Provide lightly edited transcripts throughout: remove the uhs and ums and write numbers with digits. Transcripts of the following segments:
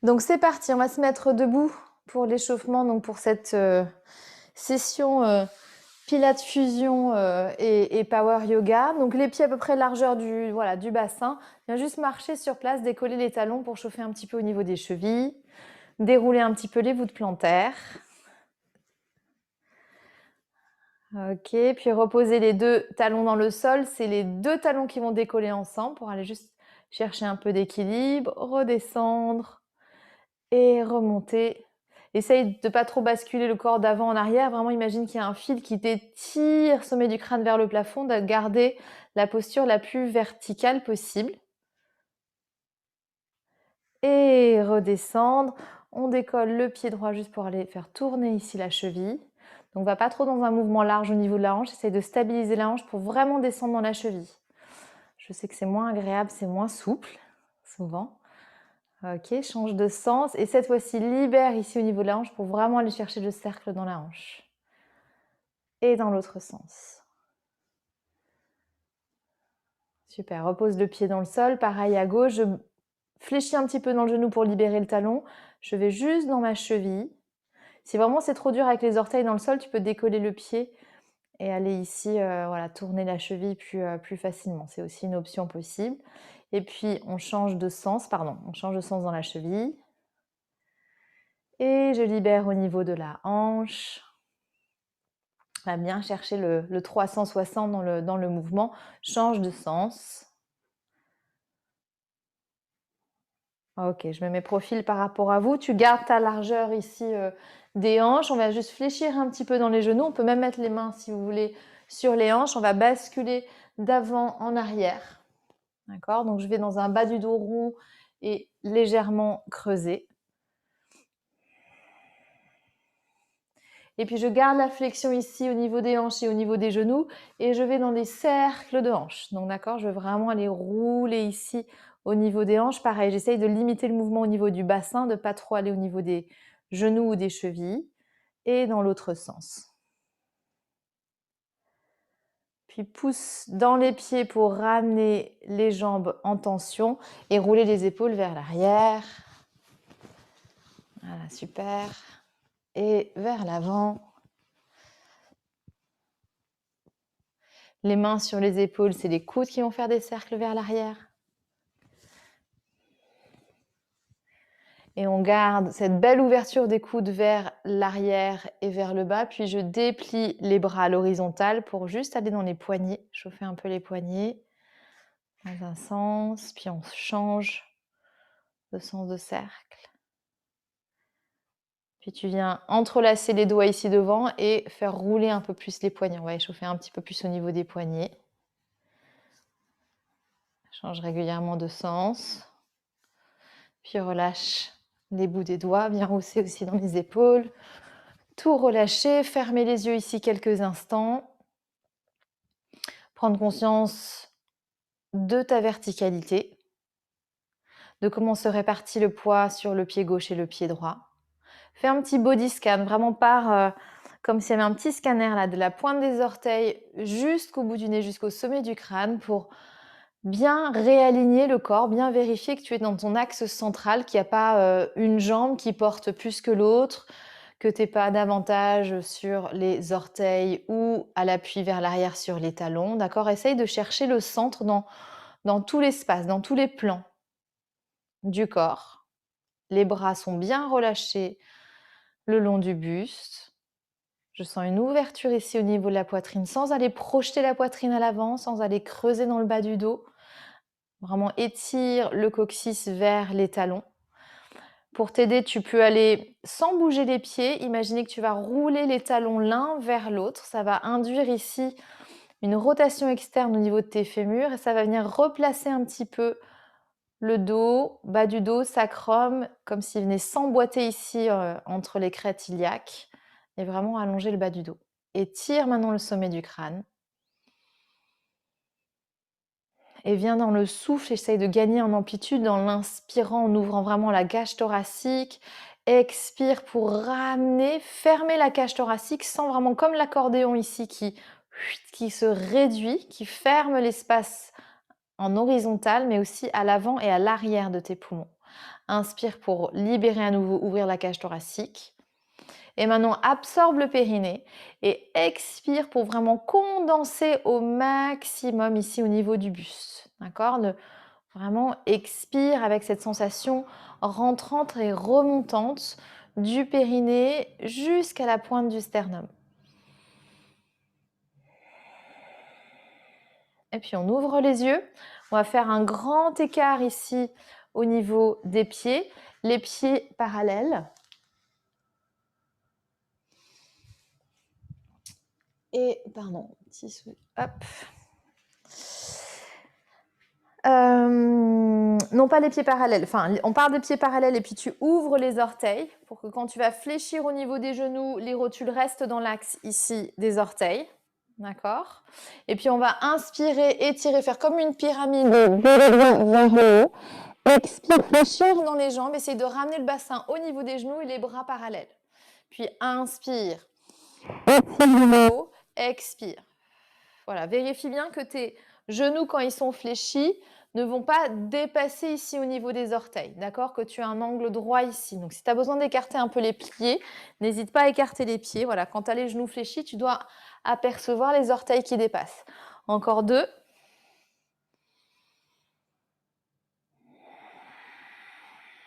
Donc c'est parti, on va se mettre debout pour l'échauffement, donc pour cette session Pilates Fusion et Power Yoga. Donc les pieds à peu près largeur du bassin. Viens juste marcher sur place, décoller les talons pour chauffer un petit peu au niveau des chevilles. Dérouler un petit peu les voûtes plantaires. Ok, puis reposer les deux talons dans le sol. C'est les deux talons qui vont décoller ensemble pour aller juste chercher un peu d'équilibre, redescendre et remonter. Essaye de pas trop basculer le corps d'avant en arrière. Vraiment, imagine qu'il y a un fil qui t'étire, sommet du crâne vers le plafond, de garder la posture la plus verticale possible. Et redescendre. On décolle le pied droit juste pour aller faire tourner ici la cheville. Donc, va pas trop dans un mouvement large au niveau de la hanche. Essaye de stabiliser la hanche pour vraiment descendre dans la cheville. Je sais que c'est moins agréable, c'est moins souple, souvent. Ok, change de sens. Et cette fois-ci, libère ici au niveau de la hanche pour vraiment aller chercher le cercle dans la hanche. Et dans l'autre sens. Super, repose le pied dans le sol. Pareil à gauche, je fléchis un petit peu dans le genou pour libérer le talon. Je vais juste dans ma cheville. Si vraiment c'est trop dur avec les orteils dans le sol, tu peux décoller le pied et aller ici, voilà, tourner la cheville plus facilement. C'est aussi une option possible. Et puis, on change de sens, on change de sens dans la cheville. Et je libère au niveau de la hanche. On va bien chercher le 360 dans le mouvement. Change de sens. Ok, je me mets profil par rapport à vous. Tu gardes ta largeur ici des hanches. On va juste fléchir un petit peu dans les genoux. On peut même mettre les mains, si vous voulez, sur les hanches. On va basculer d'avant en arrière. D'accord? Donc, je vais dans un bas du dos rond et légèrement creusé. Et puis, je garde la flexion ici au niveau des hanches et au niveau des genoux. Et je vais dans des cercles de hanches. Donc, d'accord, je vais vraiment aller rouler ici au niveau des hanches. Pareil, j'essaye de limiter le mouvement au niveau du bassin, de ne pas trop aller au niveau des genoux ou des chevilles. Et dans l'autre sens. Puis, pousse dans les pieds pour ramener les jambes en tension et rouler les épaules vers l'arrière. Voilà, super. Et vers l'avant. Les mains sur les épaules, c'est les coudes qui vont faire des cercles vers l'arrière. Et on garde cette belle ouverture des coudes vers l'arrière et vers le bas. Puis je déplie les bras à l'horizontale pour juste aller dans les poignets, chauffer un peu les poignets dans un sens. Puis on change de sens de cercle. Puis tu viens entrelacer les doigts ici devant et faire rouler un peu plus les poignets. On va échauffer un petit peu plus au niveau des poignets. Change régulièrement de sens. Puis relâche les bouts des doigts, bien hausser aussi dans les épaules. Tout relâcher, fermer les yeux ici quelques instants. Prendre conscience de ta verticalité, de comment se répartit le poids sur le pied gauche et le pied droit. Fais un petit body scan, vraiment comme s'il y avait un petit scanner là, de la pointe des orteils jusqu'au bout du nez, jusqu'au sommet du crâne pour bien réaligner le corps, bien vérifier que tu es dans ton axe central, qu'il n'y a pas une jambe qui porte plus que l'autre, que tu n'es pas davantage sur les orteils ou à l'appui vers l'arrière sur les talons. D'accord? Essaye de chercher le centre dans tout l'espace, dans tous les plans du corps. Les bras sont bien relâchés le long du buste. Je sens une ouverture ici au niveau de la poitrine sans aller projeter la poitrine à l'avant, sans aller creuser dans le bas du dos. Vraiment étire le coccyx vers les talons. Pour t'aider, tu peux aller sans bouger les pieds. Imaginez que tu vas rouler les talons l'un vers l'autre. Ça va induire ici une rotation externe au niveau de tes fémurs et ça va venir replacer un petit peu le dos, bas du dos, sacrum, comme s'il venait s'emboîter ici entre les crêtes iliaques et vraiment allonger le bas du dos. Étire maintenant le sommet du crâne. Et viens dans le souffle, essaye de gagner en amplitude en l'inspirant, en ouvrant vraiment la cage thoracique. Expire pour ramener, fermer la cage thoracique, sans vraiment comme l'accordéon ici qui se réduit, qui ferme l'espace en horizontal, mais aussi à l'avant et à l'arrière de tes poumons. Inspire pour libérer à nouveau, ouvrir la cage thoracique. Et maintenant, absorbe le périnée et expire pour vraiment condenser au maximum ici au niveau du buste. D'accord? Vraiment, expire avec cette sensation rentrante et remontante du périnée jusqu'à la pointe du sternum. Et puis, on ouvre les yeux. On va faire un grand écart ici au niveau des pieds. Les pieds parallèles. Et, pardon, hop. Non pas les pieds parallèles, enfin on part des pieds parallèles et puis tu ouvres les orteils pour que quand tu vas fléchir au niveau des genoux, les rotules restent dans l'axe ici des orteils, d'accord? Et puis on va inspirer, étirer, faire comme une pyramide vers le haut. Expire, fléchir dans les jambes, essaye de ramener le bassin au niveau des genoux et les bras parallèles. Puis inspire, expire. Voilà, vérifie bien que tes genoux, quand ils sont fléchis, ne vont pas dépasser ici au niveau des orteils, d'accord? Que tu as un angle droit ici. Donc, si tu as besoin d'écarter un peu les pieds, n'hésite pas à écarter les pieds. Voilà, quand tu as les genoux fléchis, tu dois apercevoir les orteils qui dépassent. Encore 2.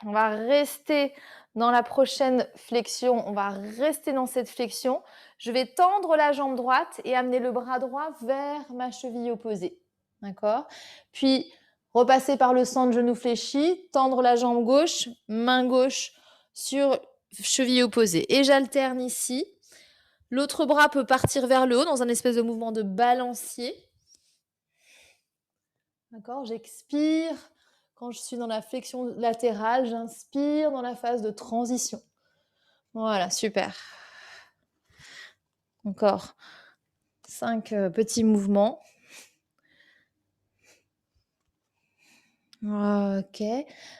On va rester dans la prochaine flexion. On va rester dans cette flexion. Je vais tendre la jambe droite et amener le bras droit vers ma cheville opposée. D'accord? Puis, repasser par le centre, genou fléchi, tendre la jambe gauche, main gauche sur cheville opposée. Et j'alterne ici. L'autre bras peut partir vers le haut dans un espèce de mouvement de balancier. D'accord? J'expire. Quand je suis dans la flexion latérale, j'inspire dans la phase de transition. Voilà, super. Encore 5 petits mouvements. Ok.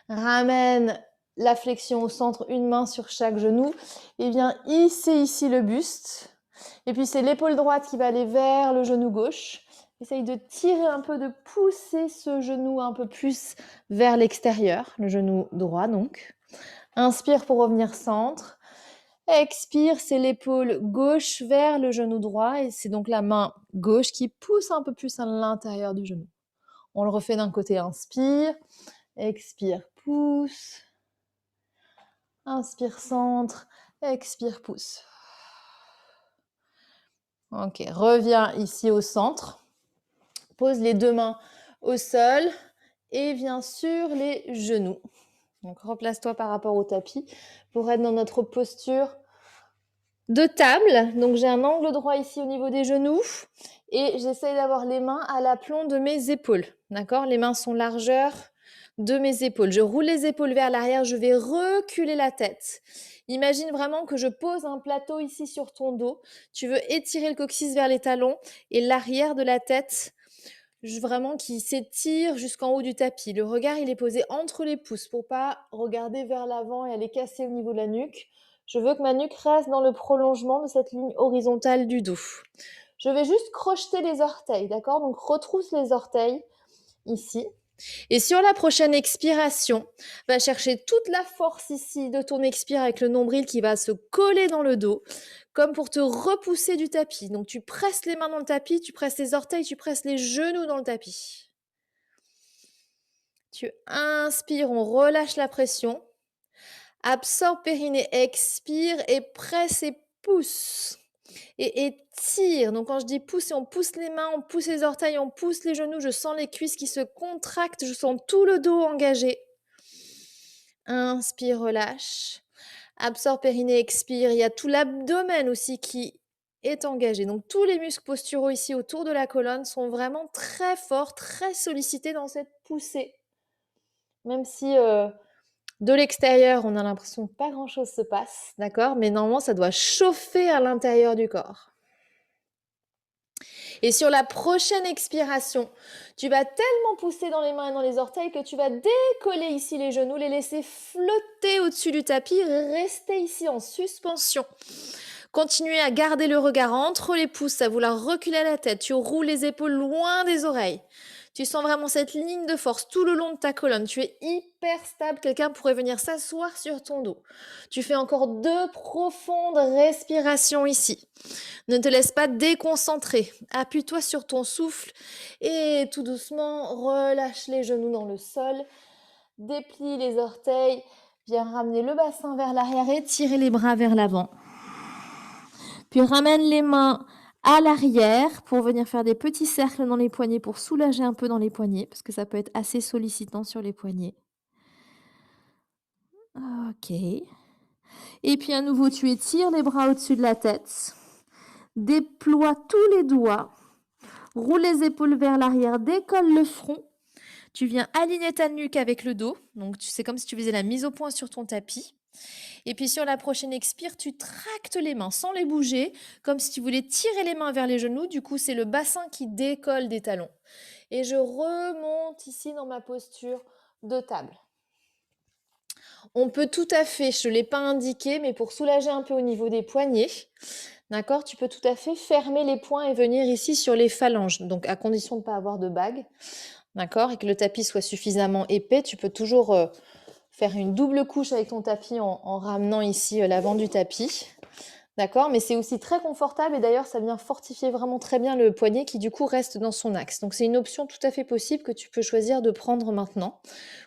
Ramène la flexion au centre, une main sur chaque genou. Et viens hisser ici le buste. Et puis c'est l'épaule droite qui va aller vers le genou gauche. Essaye de tirer un peu, de pousser ce genou un peu plus vers l'extérieur, le genou droit donc. Inspire pour revenir centre. Expire, c'est l'épaule gauche vers le genou droit et c'est donc la main gauche qui pousse un peu plus à l'intérieur du genou. On le refait d'un côté, inspire, expire, pousse, inspire, centre, expire, pousse. Ok, reviens ici au centre, pose les deux mains au sol et viens sur les genoux. Donc replace-toi par rapport au tapis pour être dans notre posture de table. Donc j'ai un angle droit ici au niveau des genoux et j'essaye d'avoir les mains à l'aplomb de mes épaules. D'accord? Les mains sont largeur de mes épaules. Je roule les épaules vers l'arrière, je vais reculer la tête. Imagine vraiment que je pose un plateau ici sur ton dos. Tu veux étirer le coccyx vers les talons et l'arrière de la tête vraiment qui s'étire jusqu'en haut du tapis. Le regard, il est posé entre les pouces pour pas regarder vers l'avant et aller casser au niveau de la nuque. Je veux que ma nuque reste dans le prolongement de cette ligne horizontale du dos. Je vais juste crocheter les orteils, d'accord? Donc retrousse les orteils ici. Et sur la prochaine expiration, va chercher toute la force ici de ton expire avec le nombril qui va se coller dans le dos, comme pour te repousser du tapis. Donc tu presses les mains dans le tapis, tu presses les orteils, tu presses les genoux dans le tapis. Tu inspires, on relâche la pression. Absorbe périnée, expire et presse et pousse. Et étire. Donc quand je dis pousse, on pousse les mains, on pousse les orteils, on pousse les genoux. Je sens les cuisses qui se contractent, je sens tout le dos engagé. Inspire, relâche. Absorbe périnée, expire. Il y a tout l'abdomen aussi qui est engagé. Donc tous les muscles posturaux ici autour de la colonne sont vraiment très forts, très sollicités dans cette poussée. Même si de l'extérieur, on a l'impression que pas grand-chose se passe, d'accord? Mais normalement, ça doit chauffer à l'intérieur du corps. Et sur la prochaine expiration, tu vas tellement pousser dans les mains et dans les orteils que tu vas décoller ici les genoux, les laisser flotter au-dessus du tapis, rester ici en suspension. Continuez à garder le regard entre les pouces, à vouloir reculer la tête. Tu roules les épaules loin des oreilles. Tu sens vraiment cette ligne de force tout le long de ta colonne. Tu es hyper stable. Quelqu'un pourrait venir s'asseoir sur ton dos. Tu fais encore 2 profondes respirations ici. Ne te laisse pas déconcentrer. Appuie-toi sur ton souffle et tout doucement, relâche les genoux dans le sol. Déplie les orteils. Viens ramener le bassin vers l'arrière et tirer les bras vers l'avant. Puis ramène les mains à l'arrière pour venir faire des petits cercles dans les poignets pour soulager un peu dans les poignets parce que ça peut être assez sollicitant sur les poignets. OK. Et puis à nouveau, tu étires les bras au-dessus de la tête. Déploie tous les doigts. Roule les épaules vers l'arrière, décolle le front. Tu viens aligner ta nuque avec le dos. Donc c'est comme si tu faisais la mise au point sur ton tapis. Et puis sur la prochaine expire, tu tractes les mains sans les bouger, comme si tu voulais tirer les mains vers les genoux. Du coup, c'est le bassin qui décolle des talons. Et je remonte ici dans ma posture de table. On peut tout à fait, je ne l'ai pas indiqué, mais pour soulager un peu au niveau des poignets, d'accord, tu peux tout à fait fermer les poings et venir ici sur les phalanges. Donc à condition de ne pas avoir de bague, d'accord, et que le tapis soit suffisamment épais, tu peux toujours faire une double couche avec ton tapis en ramenant ici l'avant du tapis. D'accord, mais c'est aussi très confortable et d'ailleurs ça vient fortifier vraiment très bien le poignet qui du coup reste dans son axe. Donc c'est une option tout à fait possible que tu peux choisir de prendre maintenant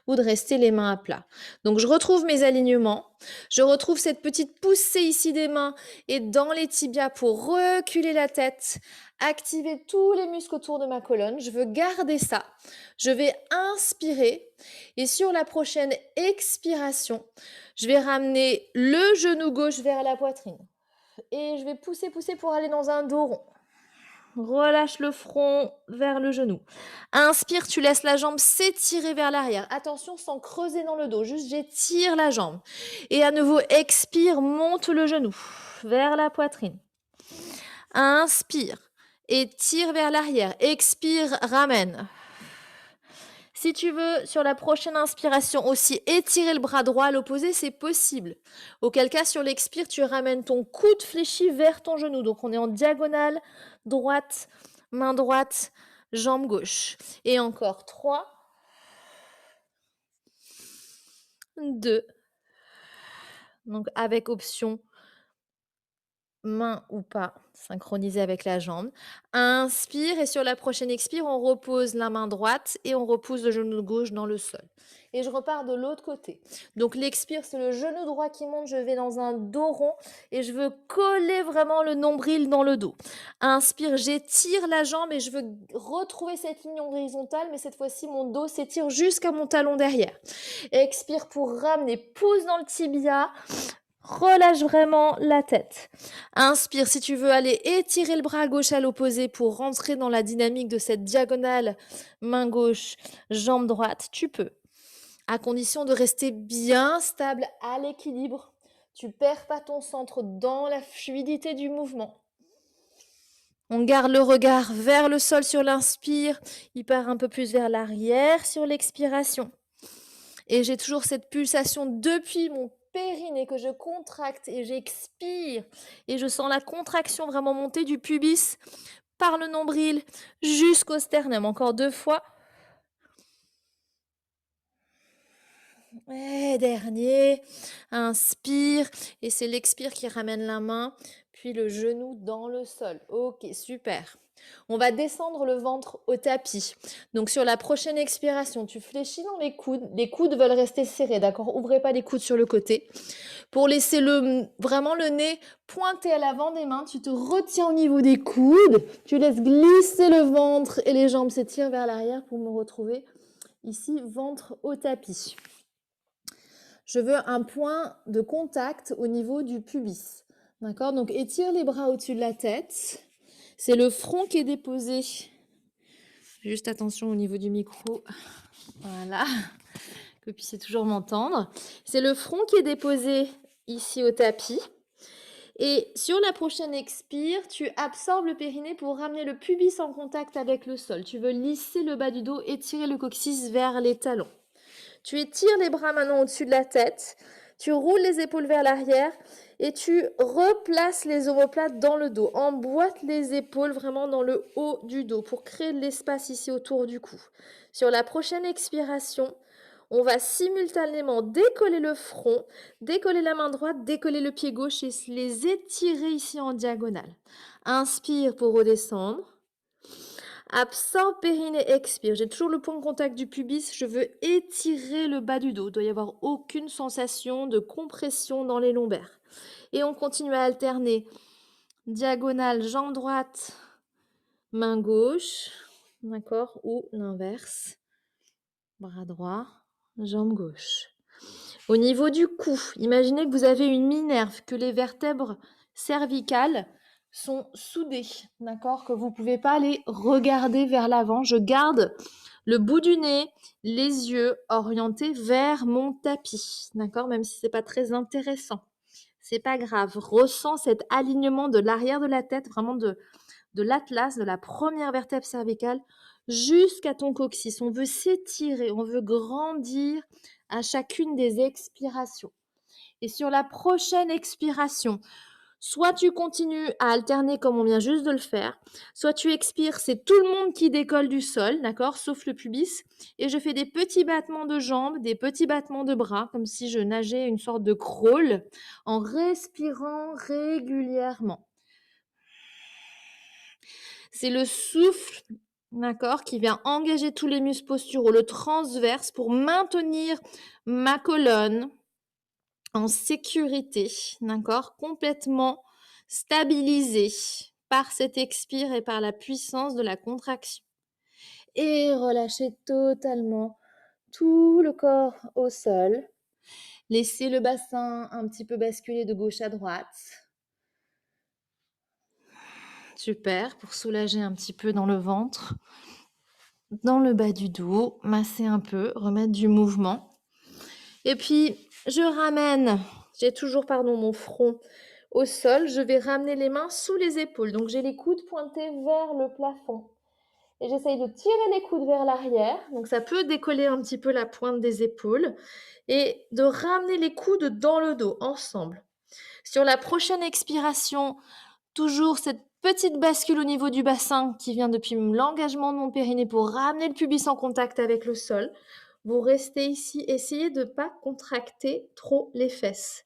ou de rester les mains à plat. Donc je retrouve mes alignements, je retrouve cette petite poussée ici des mains et dans les tibias pour reculer la tête, activer tous les muscles autour de ma colonne. Je veux garder ça. Je vais inspirer et sur la prochaine expiration, je vais ramener le genou gauche vers la poitrine. Et je vais pousser pour aller dans un dos rond. Relâche le front vers le genou. Inspire, tu laisses la jambe s'étirer vers l'arrière. Attention, sans creuser dans le dos. Juste, j'étire la jambe. Et à nouveau, expire, monte le genou vers la poitrine. Inspire, étire vers l'arrière. Expire, ramène. Si tu veux, sur la prochaine inspiration aussi, étirer le bras droit à l'opposé, c'est possible. Auquel cas, sur l'expire, tu ramènes ton coude fléchi vers ton genou. Donc, on est en diagonale, droite, jambe gauche. Et encore 3, 2. Donc, avec option main ou pas, synchronisé avec la jambe. Inspire et sur la prochaine expire, on repose la main droite et on repousse le genou gauche dans le sol. Et je repars de l'autre côté. Donc l'expire, c'est le genou droit qui monte, je vais dans un dos rond et je veux coller vraiment le nombril dans le dos. Inspire, j'étire la jambe et je veux retrouver cette ligne horizontale, mais cette fois-ci, mon dos s'étire jusqu'à mon talon derrière. Expire pour ramener, pousse dans le tibia. Relâche vraiment la tête. Inspire si tu veux aller étirer le bras gauche à l'opposé pour rentrer dans la dynamique de cette diagonale main gauche, jambe droite, tu peux. À condition de rester bien stable à l'équilibre. Tu perds pas ton centre dans la fluidité du mouvement. On garde le regard vers le sol sur l'inspire. Il part un peu plus vers l'arrière sur l'expiration. Et j'ai toujours cette pulsation depuis mon périnée que je contracte et j'expire. Et je sens la contraction vraiment monter du pubis par le nombril jusqu'au sternum. Encore 2 fois. Et dernier. Inspire. Et c'est l'expire qui ramène la main, puis le genou dans le sol. Ok, super. On va descendre le ventre au tapis. Donc sur la prochaine expiration, tu fléchis dans les coudes. Les coudes veulent rester serrés, d'accord? Ouvrez pas les coudes sur le côté. Pour laisser vraiment le nez pointé à l'avant des mains, tu te retiens au niveau des coudes. Tu laisses glisser le ventre et les jambes s'étirent vers l'arrière pour me retrouver ici, ventre au tapis. Je veux un point de contact au niveau du pubis. D'accord? Donc étire les bras au-dessus de la tête. C'est le front qui est déposé. Juste attention au niveau du micro. Voilà. Que vous puissiez toujours m'entendre. C'est le front qui est déposé ici au tapis. Et sur la prochaine expire, tu absorbes le périnée pour ramener le pubis en contact avec le sol. Tu veux lisser le bas du dos, étirer le coccyx vers les talons. Tu étires les bras maintenant au-dessus de la tête. Tu roules les épaules vers l'arrière et tu replaces les omoplates dans le dos. Emboîte les épaules vraiment dans le haut du dos pour créer de l'espace ici autour du cou. Sur la prochaine expiration, on va simultanément décoller le front, décoller la main droite, décoller le pied gauche et les étirer ici en diagonale. Inspire pour redescendre. Absorbe, périnée, expire. J'ai toujours le point de contact du pubis. Je veux étirer le bas du dos. Il ne doit y avoir aucune sensation de compression dans les lombaires. Et on continue à alterner. Diagonale, jambe droite, main gauche. D'accord? Ou l'inverse. Bras droit, jambe gauche. Au niveau du cou, imaginez que vous avez une minerve, que les vertèbres cervicales sont soudées, d'accord? Que vous ne pouvez pas aller regarder vers l'avant. Je garde le bout du nez, les yeux orientés vers mon tapis, d'accord? Même si ce n'est pas très intéressant. C'est pas grave. Ressens cet alignement de l'arrière de la tête, vraiment de l'atlas, de la première vertèbre cervicale jusqu'à ton coccyx. On veut s'étirer, on veut grandir à chacune des expirations. Et sur la prochaine expiration, soit tu continues à alterner comme on vient juste de le faire, soit tu expires, c'est tout le monde qui décolle du sol, d'accord, sauf le pubis, et je fais des petits battements de jambes, des petits battements de bras, comme si je nageais une sorte de crawl, en respirant régulièrement. C'est le souffle, d'accord, qui vient engager tous les muscles posturaux, le transverse pour maintenir ma colonne en sécurité, d'accord, complètement stabilisée par cet expire et par la puissance de la contraction. Et relâchez totalement tout le corps au sol. Laissez le bassin un petit peu basculer de gauche à droite. Super, pour soulager un petit peu dans le ventre, dans le bas du dos, masser un peu, remettre du mouvement. Et puis, je ramène, j'ai toujours, mon front au sol. Je vais ramener les mains sous les épaules. Donc, j'ai les coudes pointés vers le plafond. Et j'essaye de tirer les coudes vers l'arrière. Donc, ça peut décoller un petit peu la pointe des épaules. Et de ramener les coudes dans le dos, ensemble. Sur la prochaine expiration, toujours cette petite bascule au niveau du bassin qui vient depuis l'engagement de mon périnée pour ramener le pubis en contact avec le sol. Vous restez ici, essayez de ne pas contracter trop les fesses.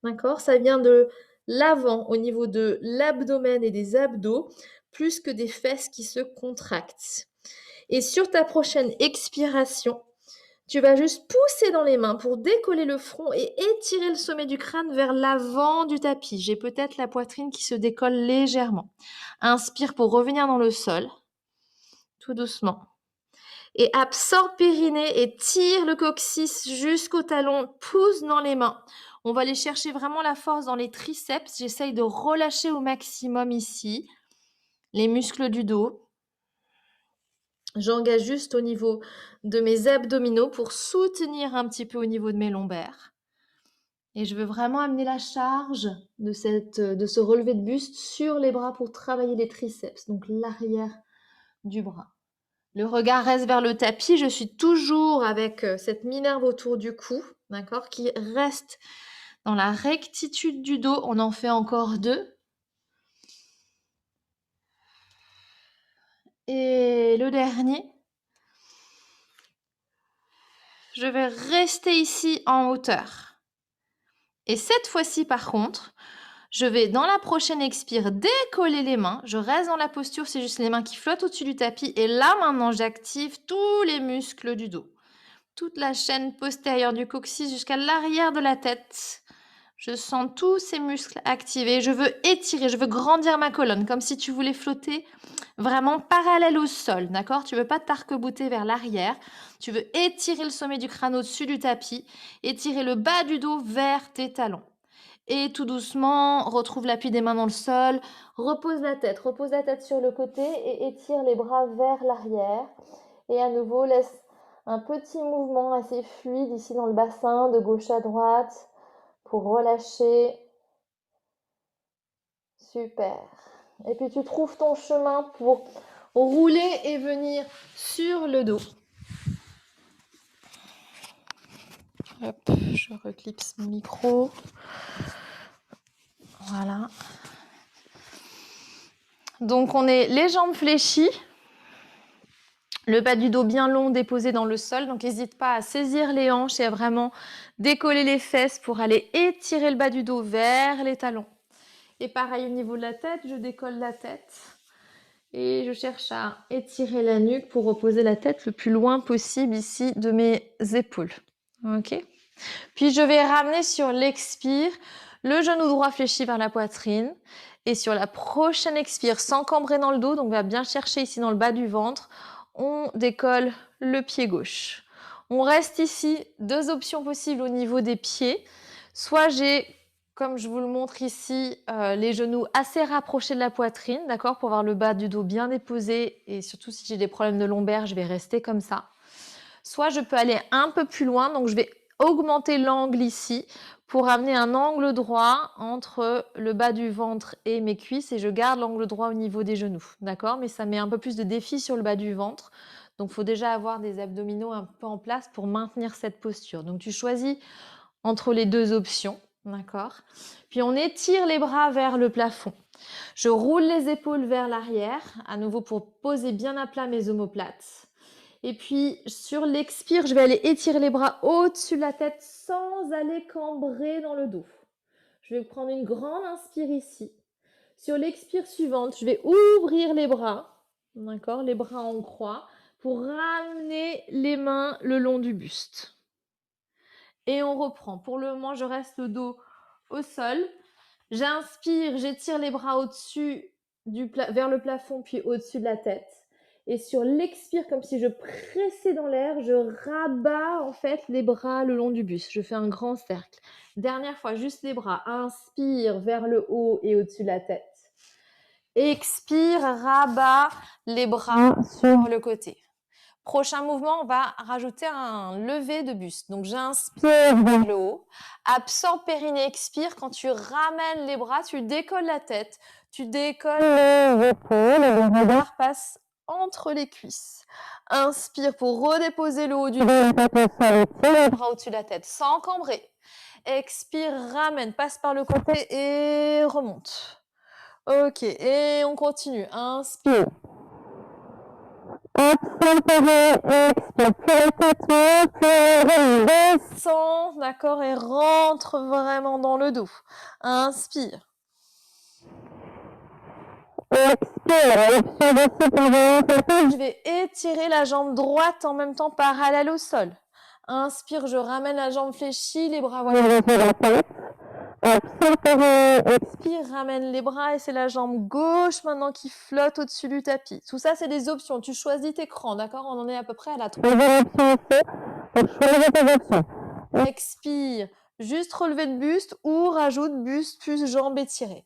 D'accord? Ça vient de l'avant au niveau de l'abdomen et des abdos, plus que des fesses qui se contractent. Et sur ta prochaine expiration, tu vas juste pousser dans les mains pour décoller le front et étirer le sommet du crâne vers l'avant du tapis. J'ai peut-être la poitrine qui se décolle légèrement. Inspire pour revenir dans le sol, tout doucement. Et absorbe périnée et tire le coccyx jusqu'au talon. Pousse dans les mains. On va aller chercher vraiment la force dans les triceps. J'essaye de relâcher au maximum ici les muscles du dos. J'engage juste au niveau de mes abdominaux pour soutenir un petit peu au niveau de mes lombaires. Et je veux vraiment amener la charge de ce relevé de buste sur les bras pour travailler les triceps, donc l'arrière du bras. Le regard reste vers le tapis. Je suis toujours avec cette minerve autour du cou, d'accord, qui reste dans la rectitude du dos. On en fait encore 2. Et le dernier. Je vais rester ici en hauteur. Et cette fois-ci, par contre, je vais, dans la prochaine expire, décoller les mains. Je reste dans la posture, c'est juste les mains qui flottent au-dessus du tapis. Et là, maintenant, j'active tous les muscles du dos. Toute la chaîne postérieure du coccyx jusqu'à l'arrière de la tête. Je sens tous ces muscles activés. Je veux étirer, je veux grandir ma colonne, comme si tu voulais flotter vraiment parallèle au sol, d'accord? Tu veux pas t'arc-bouter vers l'arrière. Tu veux étirer le sommet du crâne au-dessus du tapis, étirer le bas du dos vers tes talons. Et tout doucement, retrouve l'appui des mains dans le sol. Repose la tête sur le côté et étire les bras vers l'arrière. Et à nouveau, laisse un petit mouvement assez fluide ici dans le bassin, de gauche à droite, pour relâcher. Super. Et puis tu trouves ton chemin pour rouler et venir sur le dos. Hop, je reclipse mon micro. Voilà. Donc, on est les jambes fléchies, le bas du dos bien long déposé dans le sol. Donc, n'hésite pas à saisir les hanches et à vraiment décoller les fesses pour aller étirer le bas du dos vers les talons. Et pareil au niveau de la tête, je décolle la tête et je cherche à étirer la nuque pour reposer la tête le plus loin possible ici de mes épaules. Ok. Puis je vais ramener sur l'expire le genou droit fléchi vers la poitrine. Et sur la prochaine expire, sans cambrer dans le dos, donc on va bien chercher ici dans le bas du ventre, on décolle le pied gauche. On reste ici, deux options possibles au niveau des pieds. Soit j'ai, comme je vous le montre ici, les genoux assez rapprochés de la poitrine, d'accord, pour avoir le bas du dos bien déposé. Et surtout si j'ai des problèmes de lombaire, je vais rester comme ça. Soit je peux aller un peu plus loin, donc je vais augmenter l'angle ici pour amener un angle droit entre le bas du ventre et mes cuisses et je garde l'angle droit au niveau des genoux, d'accord? Mais ça met un peu plus de défi sur le bas du ventre. Donc, il faut déjà avoir des abdominaux un peu en place pour maintenir cette posture. Donc, tu choisis entre les deux options, d'accord? Puis, on étire les bras vers le plafond. Je roule les épaules vers l'arrière, à nouveau pour poser bien à plat mes omoplates. Et puis, sur l'expire, je vais aller étirer les bras au-dessus de la tête sans aller cambrer dans le dos. Je vais prendre une grande inspire ici. Sur l'expire suivante, je vais ouvrir les bras, d'accord, les bras en croix, pour ramener les mains le long du buste. Et on reprend. Pour le moment, je reste le dos au sol. J'inspire, j'étire les bras au-dessus vers le plafond, puis au-dessus de la tête. Et sur l'expire, comme si je pressais dans l'air, je rabats en fait les bras le long du buste. Je fais un grand cercle. Dernière fois, juste les bras. Inspire vers le haut et au-dessus de la tête. Expire, rabat les bras sur le côté. Prochain mouvement, on va rajouter un lever de buste. Donc, j'inspire vers le haut. Absorbe périnée, expire. Quand tu ramènes les bras, tu décolles la tête. Tu décolles les épaules et le regard passe entre les cuisses. Inspire pour redéposer le haut du dos. Les bras au-dessus de la tête sans cambrer. Expire, ramène, passe par le côté et remonte. Ok, et on continue. Inspire. Descends, d'accord, et rentre vraiment dans le dos. Inspire. Expire. Je vais étirer la jambe droite en même temps parallèle au sol. Inspire, je ramène la jambe fléchie, les bras voilà. Expire, ramène les bras et c'est la jambe gauche maintenant qui flotte au-dessus du tapis. Tout ça, c'est des options. Tu choisis tes crans, d'accord? On en est à peu près à la troisième option. Expire, juste relever de buste ou rajoute buste plus jambes étirées.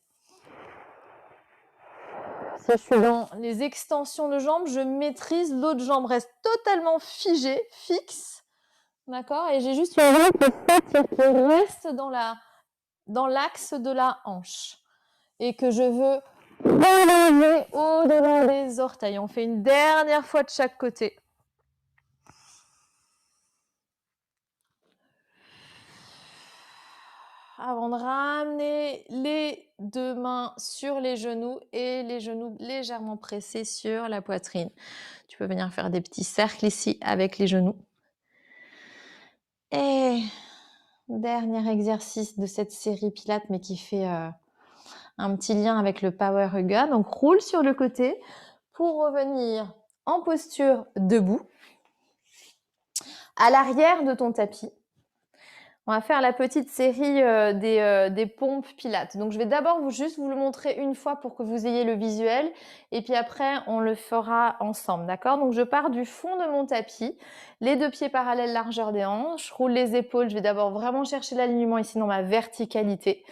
Si je suis dans les extensions de jambes, je maîtrise, l'autre jambe reste totalement figée, fixe, d'accord? Et j'ai juste une jambe qui reste dans l'axe de la hanche et que je veux relever au-delà des orteils. On fait une dernière fois de chaque côté. Avant de ramener les deux mains sur les genoux et les genoux légèrement pressés sur la poitrine. Tu peux venir faire des petits cercles ici avec les genoux. Et dernier exercice de cette série Pilates, mais qui fait un petit lien avec le Power Yoga. Donc, roule sur le côté pour revenir en posture debout, à l'arrière de ton tapis. On va faire la petite série des pompes pilates. Donc, je vais d'abord juste vous le montrer une fois pour que vous ayez le visuel. Et puis après, on le fera ensemble, d'accord? Donc, je pars du fond de mon tapis. Les deux pieds parallèles, largeur des hanches. Je roule les épaules. Je vais d'abord vraiment chercher l'alignement ici dans ma verticalité.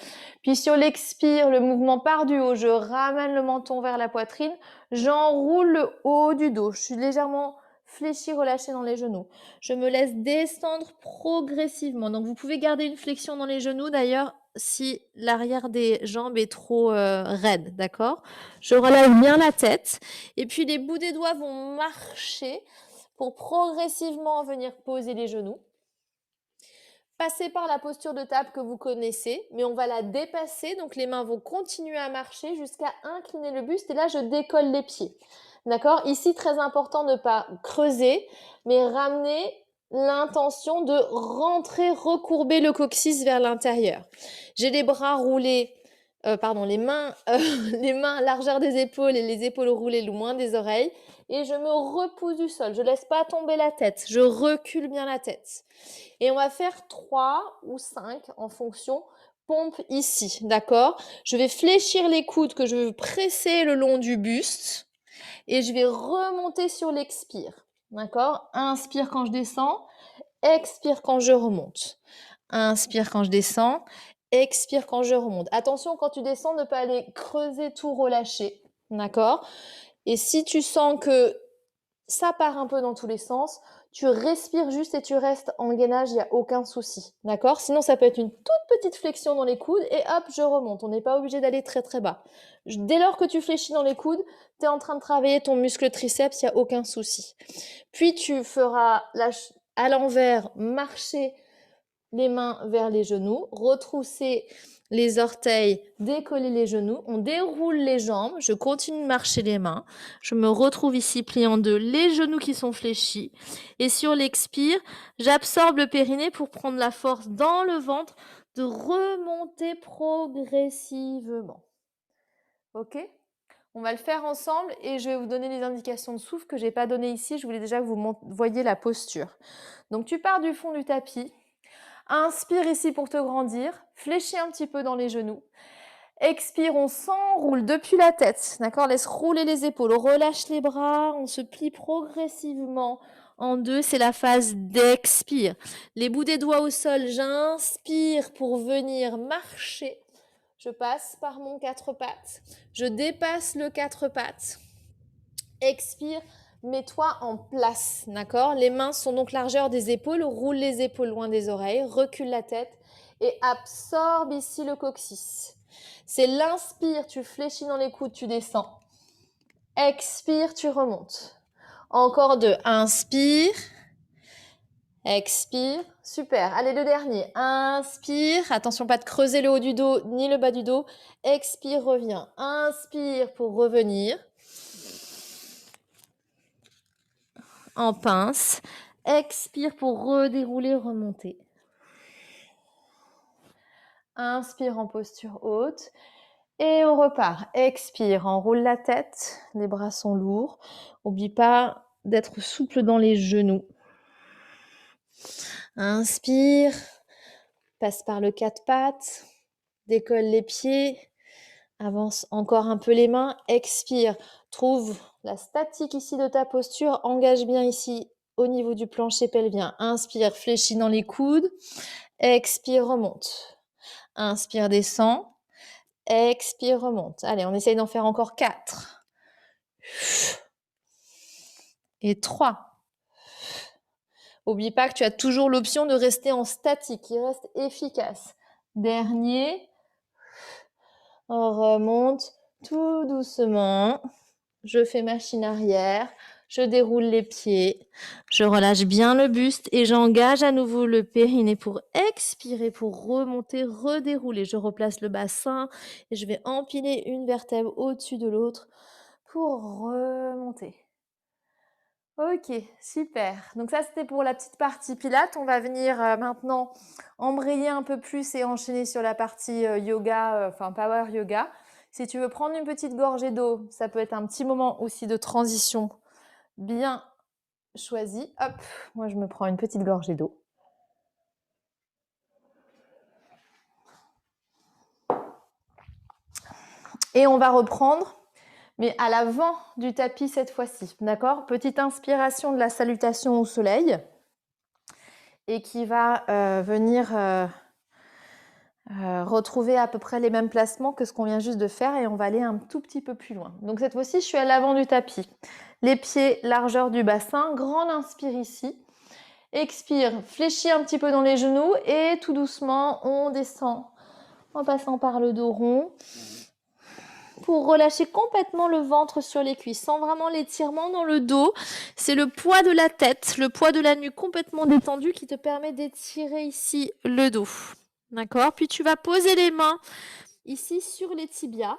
Puis, sur l'expire, le mouvement part du haut. Je ramène le menton vers la poitrine. J'enroule le haut du dos. Je suis légèrement fléchi, relâché dans les genoux. Je me laisse descendre progressivement. Donc, vous pouvez garder une flexion dans les genoux. D'ailleurs, si l'arrière des jambes est trop raide, d'accord? Je relève bien la tête. Et puis, les bouts des doigts vont marcher pour progressivement venir poser les genoux. passer par la posture de table que vous connaissez, mais on va la dépasser. Donc, les mains vont continuer à marcher jusqu'à incliner le buste. Et là, je décolle les pieds. D'accord? Ici, très important de ne pas creuser, mais ramener l'intention de rentrer, recourber le coccyx vers l'intérieur. J'ai les bras roulés, les mains, les mains largeur des épaules et les épaules roulées loin des oreilles. Et je me repousse du sol. Je ne laisse pas tomber la tête. Je recule bien la tête. Et on va faire 3 ou 5 en fonction. Pompe ici, d'accord? Je vais fléchir les coudes que je veux presser le long du buste. Et je vais remonter sur l'expire. D'accord? Inspire quand je descends, expire quand je remonte. Inspire quand je descends, expire quand je remonte. Attention, quand tu descends, ne pas aller creuser tout relâcher. D'accord? Et si tu sens que ça part un peu dans tous les sens, tu respires juste et tu restes en gainage, il n'y a aucun souci. D'accord? Sinon, ça peut être une toute petite flexion dans les coudes et hop, je remonte. On n'est pas obligé d'aller très très bas. Dès lors que tu fléchis dans les coudes, tu es en train de travailler ton muscle triceps, il n'y a aucun souci. Puis tu feras à l'envers, marcher les mains vers les genoux, retrousser les orteils, décoller les genoux, on déroule les jambes, je continue de marcher les mains, je me retrouve ici plié en deux, les genoux qui sont fléchis, et sur l'expire, j'absorbe le périnée pour prendre la force dans le ventre de remonter progressivement. Ok? On va le faire ensemble et je vais vous donner les indications de souffle que je n'ai pas données ici, je voulais déjà que vous voyiez la posture. Donc tu pars du fond du tapis. Inspire ici pour te grandir, fléchis un petit peu dans les genoux. Expire, on s'enroule depuis la tête, d'accord? Laisse rouler les épaules, on relâche les bras, on se plie progressivement en deux, c'est la phase d'expire. Les bouts des doigts au sol, j'inspire pour venir marcher. Je passe par mon 4 pattes, je dépasse le 4 pattes. Expire, mets-toi en place, d'accord? Les mains sont donc largeur des épaules, roule les épaules loin des oreilles, recule la tête et absorbe ici le coccyx. C'est l'inspire, tu fléchis dans les coudes, tu descends. Expire, tu remontes. Encore 2, inspire, expire, super. Allez, le dernier, inspire, attention pas de creuser le haut du dos ni le bas du dos. Expire, reviens. Inspire pour revenir. En pince. Expire pour redérouler, remonter. Inspire en posture haute. Et on repart. Expire, enroule la tête. Les bras sont lourds. N'oublie pas d'être souple dans les genoux. Inspire. Passe par le 4 pattes. Décolle les pieds. Avance encore un peu les mains. Expire. Trouve la statique ici de ta posture. Engage bien ici au niveau du plancher pelvien. Inspire, fléchis dans les coudes. Expire, remonte. Inspire, descend. Expire, remonte. Allez, on essaye d'en faire encore 4. Et 3. N'oublie pas que tu as toujours l'option de rester en statique. Il reste efficace. Dernier. On remonte tout doucement. Je fais machine arrière. Je déroule les pieds, je relâche bien le buste et j'engage à nouveau le périnée pour expirer, pour remonter, redérouler. Je replace le bassin et je vais empiler une vertèbre au-dessus de l'autre pour remonter. Ok, super. Donc ça, c'était pour la petite partie pilates. On va venir maintenant embrayer un peu plus et enchaîner sur la partie yoga, power yoga. Si tu veux prendre une petite gorgée d'eau, ça peut être un petit moment aussi de transition bien choisi. Hop, moi je me prends une petite gorgée d'eau. Et on va reprendre, mais à l'avant du tapis cette fois-ci. D'accord? Petite inspiration de la salutation au soleil. Et qui va venir retrouver à peu près les mêmes placements que ce qu'on vient juste de faire. Et on va aller un tout petit peu plus loin. Donc cette fois-ci, je suis à l'avant du tapis. Les pieds, largeur du bassin. Grande inspire ici. Expire, fléchis un petit peu dans les genoux et tout doucement, on descend en passant par le dos rond pour relâcher complètement le ventre sur les cuisses, sans vraiment l'étirement dans le dos. C'est le poids de la tête, le poids de la nuque complètement détendu qui te permet d'étirer ici le dos. D'accord? Puis tu vas poser les mains ici sur les tibias,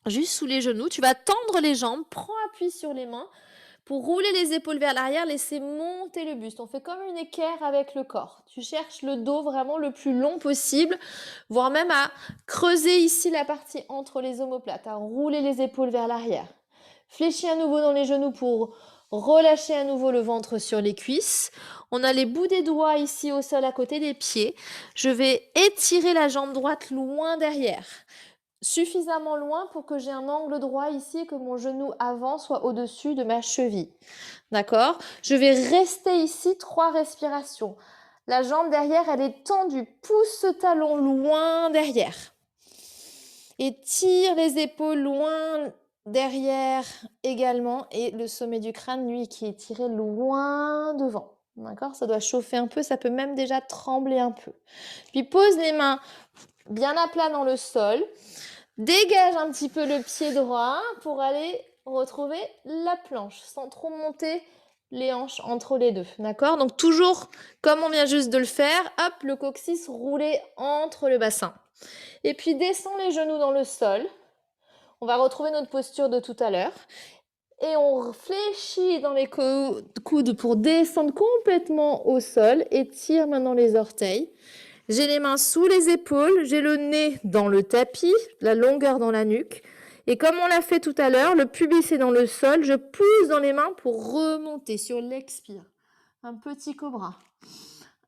juste sous les genoux. Tu vas tendre les jambes, prends appui sur les mains pour rouler les épaules vers l'arrière, laisser monter le buste. On fait comme une équerre avec le corps. Tu cherches le dos vraiment le plus long possible, voire même à creuser ici la partie entre les omoplates, à rouler les épaules vers l'arrière. Fléchis à nouveau dans les genoux pour relâcher à nouveau le ventre sur les cuisses. On a les bouts des doigts ici au sol à côté des pieds. Je vais étirer la jambe droite loin derrière. Suffisamment loin pour que j'ai un angle droit ici et que mon genou avant soit au-dessus de ma cheville. D'accord? Je vais rester ici 3 respirations. La jambe derrière, elle est tendue. Pousse ce talon loin derrière. Étire les épaules loin derrière également. Et le sommet du crâne, lui, qui est tiré loin devant. D'accord? Ça doit chauffer un peu. Ça peut même déjà trembler un peu. Puis pose les mains bien à plat dans le sol. Dégage un petit peu le pied droit pour aller retrouver la planche sans trop monter les hanches entre les deux. D'accord? Donc toujours comme on vient juste de le faire, hop, le coccyx roulé entre le bassin. Et puis descends les genoux dans le sol. On va retrouver notre posture de tout à l'heure. Et on fléchit dans les coudes pour descendre complètement au sol. Étire maintenant les orteils. J'ai les mains sous les épaules, j'ai le nez dans le tapis, la longueur dans la nuque. Et comme on l'a fait tout à l'heure, le pubis est dans le sol, je pousse dans les mains pour remonter sur l'expire. Un petit cobra.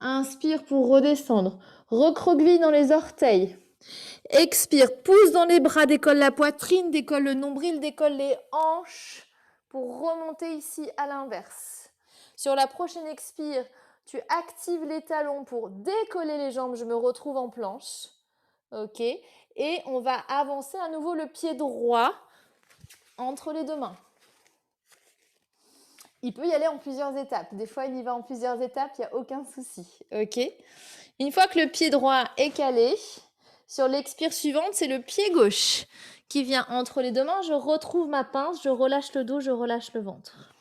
Inspire pour redescendre. Recroqueville dans les orteils. Expire, pousse dans les bras, décolle la poitrine, décolle le nombril, décolle les hanches pour remonter ici à l'inverse. Sur la prochaine expire, tu actives les talons pour décoller les jambes. Je me retrouve en planche. OK. Et on va avancer à nouveau le pied droit entre les deux mains. Il peut y aller en plusieurs étapes. Des fois, il y va en plusieurs étapes, il n'y a aucun souci. OK. Une fois que le pied droit est calé, sur l'expire suivante, c'est le pied gauche qui vient entre les deux mains. Je retrouve ma pince, je relâche le dos, je relâche le ventre.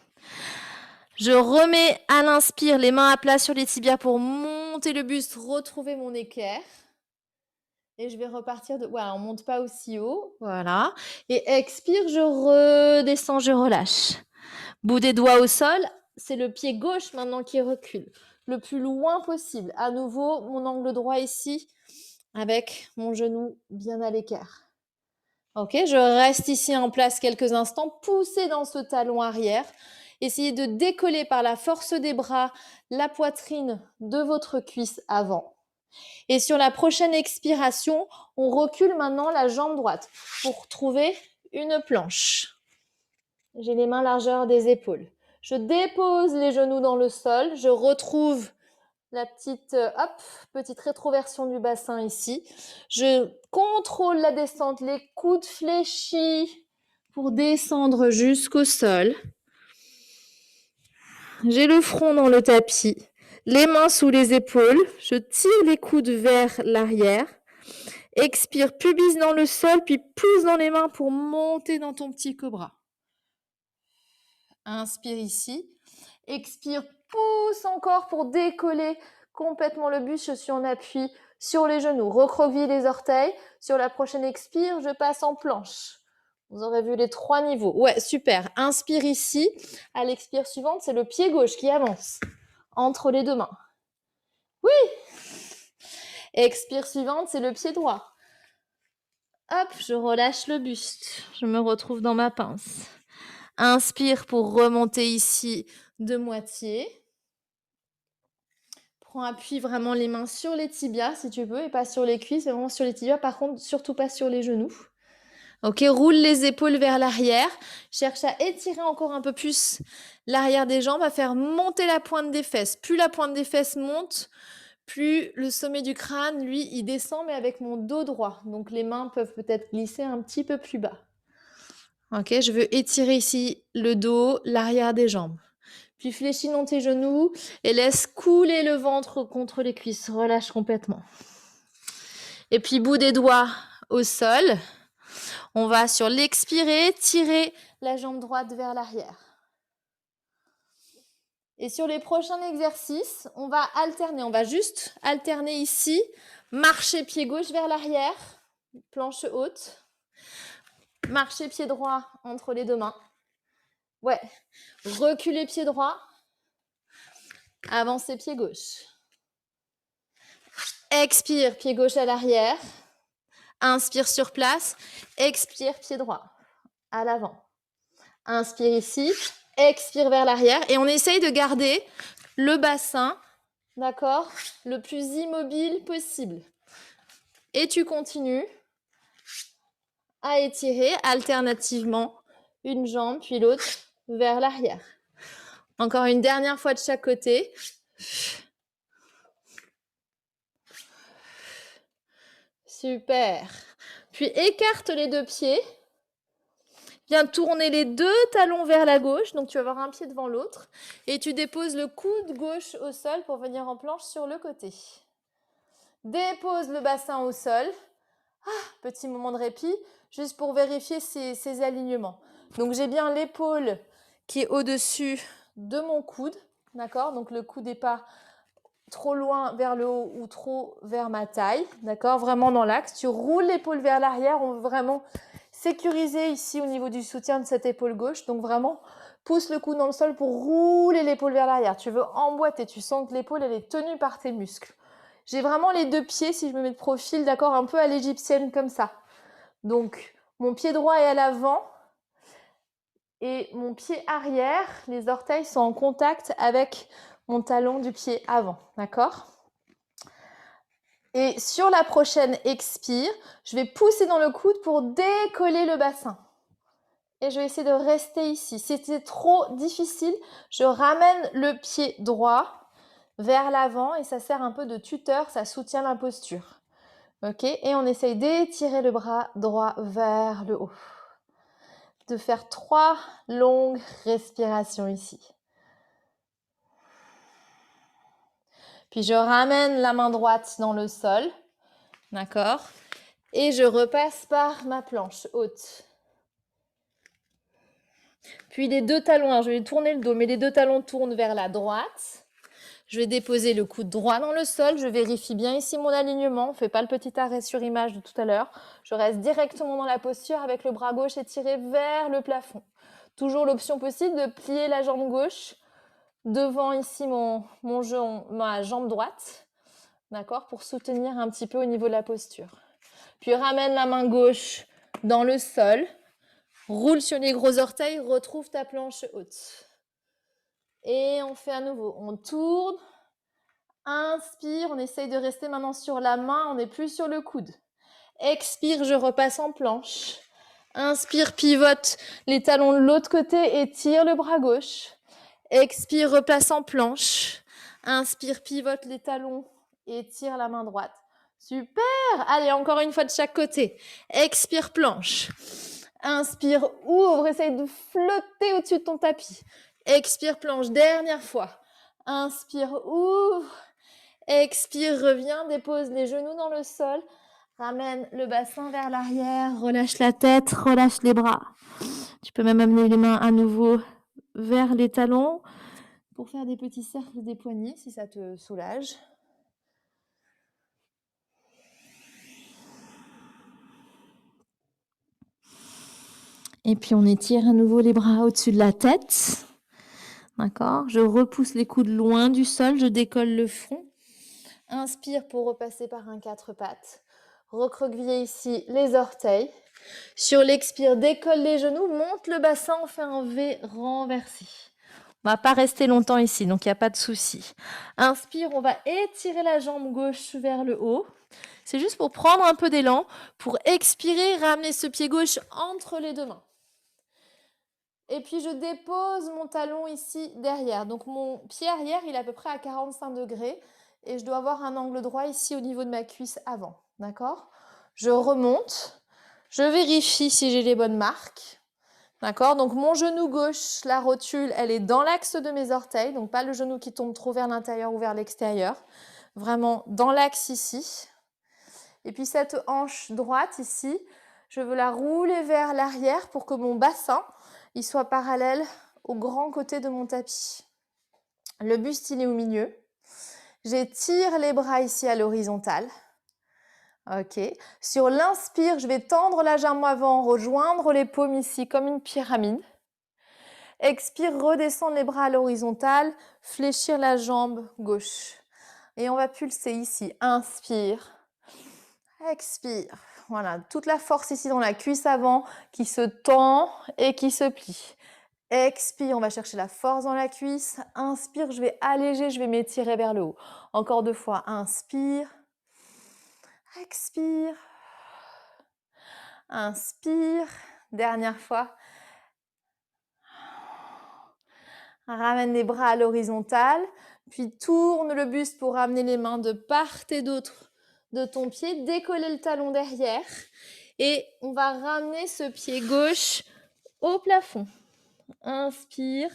Je remets à l'inspire les mains à plat sur les tibias pour monter le buste, retrouver mon équerre. Et je vais repartir de... Voilà, on ne monte pas aussi haut. Voilà. Et expire, je redescends, je relâche. Bout des doigts au sol, c'est le pied gauche maintenant qui recule. Le plus loin possible. À nouveau, mon angle droit ici, avec mon genou bien à l'équerre. Ok, je reste ici en place quelques instants, poussez dans ce talon arrière. Essayez de décoller par la force des bras la poitrine de votre cuisse avant. Et sur la prochaine expiration, on recule maintenant la jambe droite pour trouver une planche. J'ai les mains largeur des épaules. Je dépose les genoux dans le sol. Je retrouve la petite rétroversion du bassin ici. Je contrôle la descente, les coudes fléchis pour descendre jusqu'au sol. J'ai le front dans le tapis, les mains sous les épaules. Je tire les coudes vers l'arrière. Expire, pubis dans le sol, puis pousse dans les mains pour monter dans ton petit cobra. Inspire ici. Expire, pousse encore pour décoller complètement le buste. Je suis en appui sur les genoux. Recroqueville les orteils. Sur la prochaine expire, je passe en planche. Vous aurez vu les 3 niveaux. Ouais, super. Inspire ici. À l'expire suivante, c'est le pied gauche qui avance entre les deux mains. Oui. Expire suivante, c'est le pied droit. Hop, je relâche le buste. Je me retrouve dans ma pince. Inspire pour remonter ici de moitié. Prends appui vraiment les mains sur les tibias si tu veux et pas sur les cuisses, vraiment sur les tibias. Par contre, surtout pas sur les genoux. Ok, roule les épaules vers l'arrière. Cherche à étirer encore un peu plus l'arrière des jambes, à faire monter la pointe des fesses. Plus la pointe des fesses monte, plus le sommet du crâne, lui, il descend, mais avec mon dos droit. Donc les mains peuvent peut-être glisser un petit peu plus bas. Ok, je veux étirer ici le dos, l'arrière des jambes. Puis fléchis dans tes genoux et laisse couler le ventre contre les cuisses. Relâche complètement. Et puis bout des doigts au sol. On va sur l'expirer, tirer la jambe droite vers l'arrière. Et sur les prochains exercices, on va alterner. On va juste alterner ici, marcher pied gauche vers l'arrière, planche haute. Marcher pied droit entre les deux mains. Ouais. Reculer pied droit. Avancer pied gauche. Expire, pied gauche à l'arrière. Inspire sur place. Expire, pied droit à l'avant. Inspire ici. Expire vers l'arrière. Et on essaye de garder le bassin, d'accord, le plus immobile possible. Et tu continues à étirer alternativement une jambe puis l'autre vers l'arrière. Encore une dernière fois de chaque côté. Super. Puis écarte les deux pieds. Viens tourner les deux talons vers la gauche. Donc tu vas avoir un pied devant l'autre. Et tu déposes le coude gauche au sol pour venir en planche sur le côté. Dépose le bassin au sol. Petit moment de répit, juste pour vérifier ces alignements. Donc j'ai bien l'épaule qui est au-dessus de mon coude. D'accord? Donc le coude n'est pas trop loin vers le haut ou trop vers ma taille, d'accord? Vraiment dans l'axe. Tu roules l'épaule vers l'arrière. On veut vraiment sécuriser ici au niveau du soutien de cette épaule gauche. Donc vraiment, pousse le coude dans le sol pour rouler l'épaule vers l'arrière. Tu veux emboîter. Tu sens que l'épaule, elle est tenue par tes muscles. J'ai vraiment les deux pieds, si je me mets de profil, d'accord, un peu à l'égyptienne comme ça. Donc, mon pied droit est à l'avant et mon pied arrière, les orteils sont en contact avec mon talon du pied avant, d'accord? Et sur la prochaine expire, je vais pousser dans le coude pour décoller le bassin. Et je vais essayer de rester ici. Si c'est trop difficile, je ramène le pied droit vers l'avant et ça sert un peu de tuteur, ça soutient la posture. Ok? Et on essaye d'étirer le bras droit vers le haut. De faire 3 longues respirations ici. Puis je ramène la main droite dans le sol, d'accord? Et je repasse par ma planche haute. Puis les deux talons, je vais tourner le dos, mais les deux talons tournent vers la droite. Je vais déposer le coude droit dans le sol. Je vérifie bien ici mon alignement. On ne fait pas le petit arrêt sur image de tout à l'heure. Je reste directement dans la posture avec le bras gauche étiré vers le plafond. Toujours l'option possible de plier la jambe gauche devant ici ma jambe droite, d'accord, pour soutenir un petit peu au niveau de la posture. Puis ramène la main gauche dans le sol, roule sur les gros orteils, retrouve ta planche haute. Et on fait à nouveau, on tourne, inspire, on essaye de rester maintenant sur la main, on n'est plus sur le coude. Expire, je repasse en planche. Inspire, pivote les talons de l'autre côté et tire le bras gauche. Expire, replace en planche. Inspire, pivote les talons et tire la main droite. Super! Allez, encore une fois de chaque côté. Expire, planche. Inspire, ouvre, essaye de flotter au-dessus de ton tapis. Expire, planche, dernière fois. Inspire, ouvre. Expire, reviens, dépose les genoux dans le sol. Ramène le bassin vers l'arrière, relâche la tête, relâche les bras. Tu peux même amener les mains à nouveau vers les talons pour faire des petits cercles des poignets si ça te soulage. Et puis on étire à nouveau les bras au-dessus de la tête. D'accord? Je repousse les coudes loin du sol, je décolle le front. Inspire pour repasser par un 4 pattes. Recroqueviller ici les orteils. Sur l'expire, décolle les genoux, monte le bassin, on fait un V renversé. On ne va pas rester longtemps ici, donc il n'y a pas de souci. Inspire, on va étirer la jambe gauche vers le haut. C'est juste pour prendre un peu d'élan, pour expirer, ramener ce pied gauche entre les deux mains. Et puis je dépose mon talon ici derrière. Donc mon pied arrière, il est à peu près à 45 degrés. Et je dois avoir un angle droit ici au niveau de ma cuisse avant. D'accord? Je remonte. Je vérifie si j'ai les bonnes marques. D'accord? Donc mon genou gauche, la rotule, elle est dans l'axe de mes orteils. Donc pas le genou qui tombe trop vers l'intérieur ou vers l'extérieur. Vraiment dans l'axe ici. Et puis cette hanche droite ici, Je veux la rouler vers l'arrière pour que mon bassin il soit parallèle au grand côté de mon tapis. Le buste, il est au milieu. J'étire les bras ici à l'horizontale. Ok. Sur l'inspire, je vais tendre la jambe avant, rejoindre les paumes ici comme une pyramide. Expire, redescendre les bras à l'horizontale, fléchir la jambe gauche. Et on va pulser ici. Inspire. Expire. Voilà, toute la force ici dans la cuisse avant qui se tend et qui se plie. Expire, on va chercher la force dans la cuisse. Inspire, je vais alléger, je vais m'étirer vers le haut. Encore 2 fois. Inspire. Expire. Inspire. Dernière fois. Ramène les bras à l'horizontale. Puis tourne le buste pour ramener les mains de part et d'autre de ton pied. Décoller le talon derrière. Et on va ramener ce pied gauche au plafond. Inspire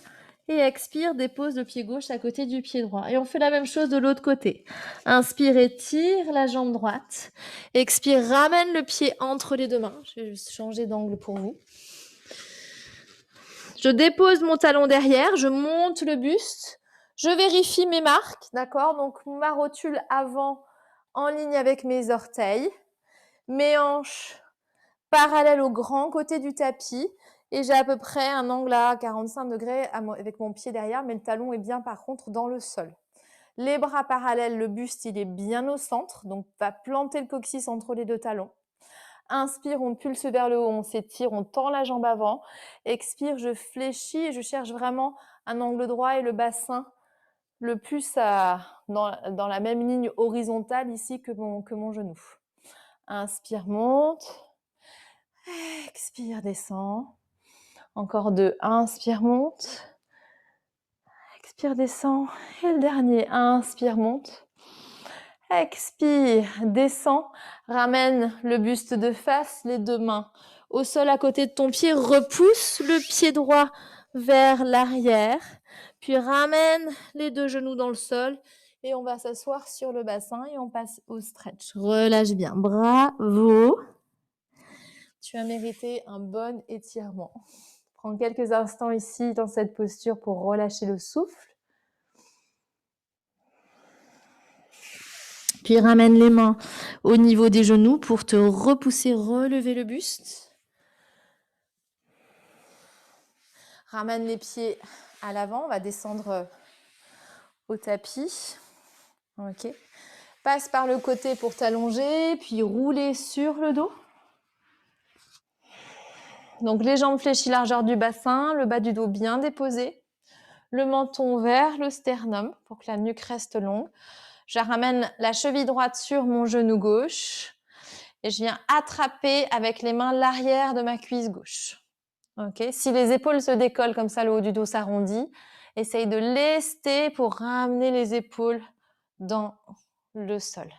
et expire, dépose le pied gauche à côté du pied droit. Et on fait la même chose de l'autre côté. Inspire, étire la jambe droite. Expire, ramène le pied entre les deux mains. Je vais juste changer d'angle pour vous. Je dépose mon talon derrière, je monte le buste. Je vérifie mes marques, d'accord? Donc ma rotule avant en ligne avec mes orteils. Mes hanches parallèles au grand côté du tapis. Et j'ai à peu près un angle à 45 degrés avec mon pied derrière, mais le talon est bien par contre dans le sol. Les bras parallèles, le buste il est bien au centre, donc va planter le coccyx entre les deux talons. Inspire, on pulse vers le haut, on s'étire, on tend la jambe avant. Expire, je fléchis et je cherche vraiment un angle droit et le bassin le plus dans la même ligne horizontale ici que mon genou. Inspire, monte. Expire, descend. Encore 2. Inspire, monte. Expire, descend. Et le dernier. Inspire, monte. Expire, descend. Ramène le buste de face, les deux mains au sol à côté de ton pied. Repousse le pied droit vers l'arrière. Puis ramène les deux genoux dans le sol. Et on va s'asseoir sur le bassin et on passe au stretch. Relâche bien. Bravo. Tu as mérité un bon étirement. Prends quelques instants ici dans cette posture pour relâcher le souffle. Puis ramène les mains au niveau des genoux pour te repousser, relever le buste. Ramène les pieds à l'avant, on va descendre au tapis. Ok. Passe par le côté pour t'allonger, puis rouler sur le dos. Donc les jambes fléchies, largeur du bassin, le bas du dos bien déposé. Le menton vers le sternum pour que la nuque reste longue. Je ramène la cheville droite sur mon genou gauche et je viens attraper avec les mains l'arrière de ma cuisse gauche. Okay. Si les épaules se décollent comme ça, le haut du dos s'arrondit, essaye de lester pour ramener les épaules dans le sol.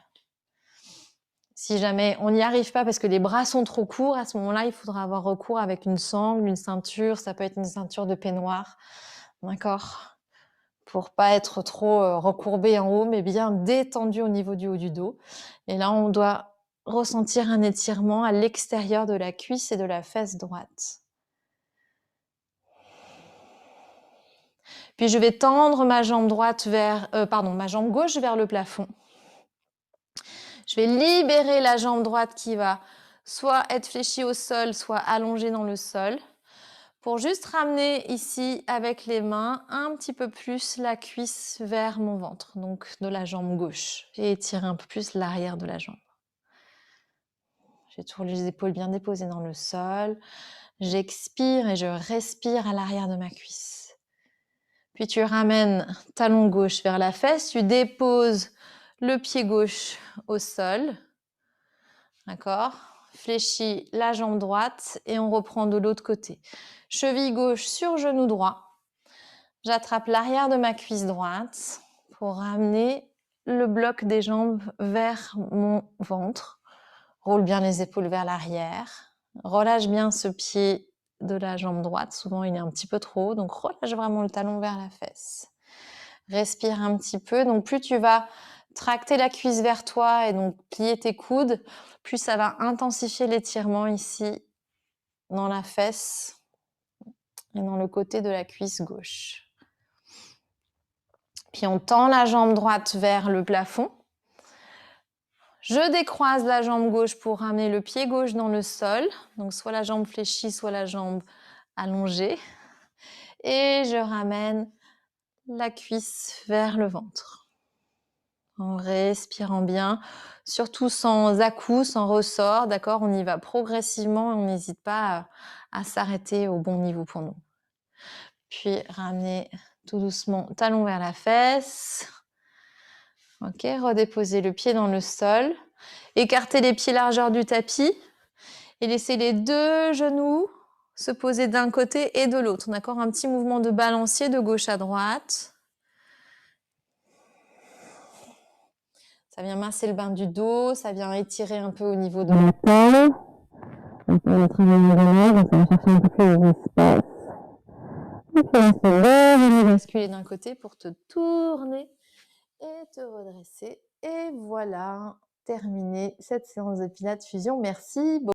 Si jamais on n'y arrive pas parce que les bras sont trop courts, à ce moment-là, il faudra avoir recours avec une sangle, une ceinture, ça peut être une ceinture de peignoir, d'accord ? Pour pas être trop recourbé en haut, mais bien détendu au niveau du haut du dos. Et là, on doit ressentir un étirement à l'extérieur de la cuisse et de la fesse droite. Puis je vais tendre ma jambe droite ma jambe gauche vers le plafond. Je vais libérer la jambe droite qui va soit être fléchie au sol, soit allongée dans le sol. Pour juste ramener ici avec les mains un petit peu plus la cuisse vers mon ventre, donc de la jambe gauche. Et étirer un peu plus l'arrière de la jambe. J'ai toujours les épaules bien déposées dans le sol. J'expire et je respire à l'arrière de ma cuisse. Puis tu ramènes talon gauche vers la fesse, tu déposes le pied gauche au sol. D'accord ? Fléchis la jambe droite et on reprend de l'autre côté. Cheville gauche sur genou droit. J'attrape l'arrière de ma cuisse droite pour ramener le bloc des jambes vers mon ventre. Roule bien les épaules vers l'arrière. Relâche bien ce pied de la jambe droite. Souvent, il est un petit peu trop haut, donc relâche vraiment le talon vers la fesse. Respire un petit peu. Donc, plus tu vas tracter la cuisse vers toi et donc plier tes coudes, plus ça va intensifier l'étirement ici dans la fesse et dans le côté de la cuisse gauche. Puis on tend la jambe droite vers le plafond. Je décroise la jambe gauche pour ramener le pied gauche dans le sol. Donc soit la jambe fléchie, soit la jambe allongée. Et je ramène la cuisse vers le ventre. En respirant bien, surtout sans à-coups, sans ressort, d'accord? On y va progressivement, on n'hésite pas à s'arrêter au bon niveau pour nous. Puis ramener tout doucement talon vers la fesse. Ok, redéposer le pied dans le sol. Écarter les pieds largeur du tapis et laisser les deux genoux se poser d'un côté et de l'autre. D'accord? Un petit mouvement de balancier de gauche à droite. Ça vient masser le bas du dos, ça vient étirer un peu au niveau de l'épaule. On va travailler derrière, donc ça va chercher un peu plus d'espace. Et puis on se lève et basculer d'un côté pour te tourner et te redresser. Et voilà, terminé cette séance de Pilates Fusion. Merci beaucoup.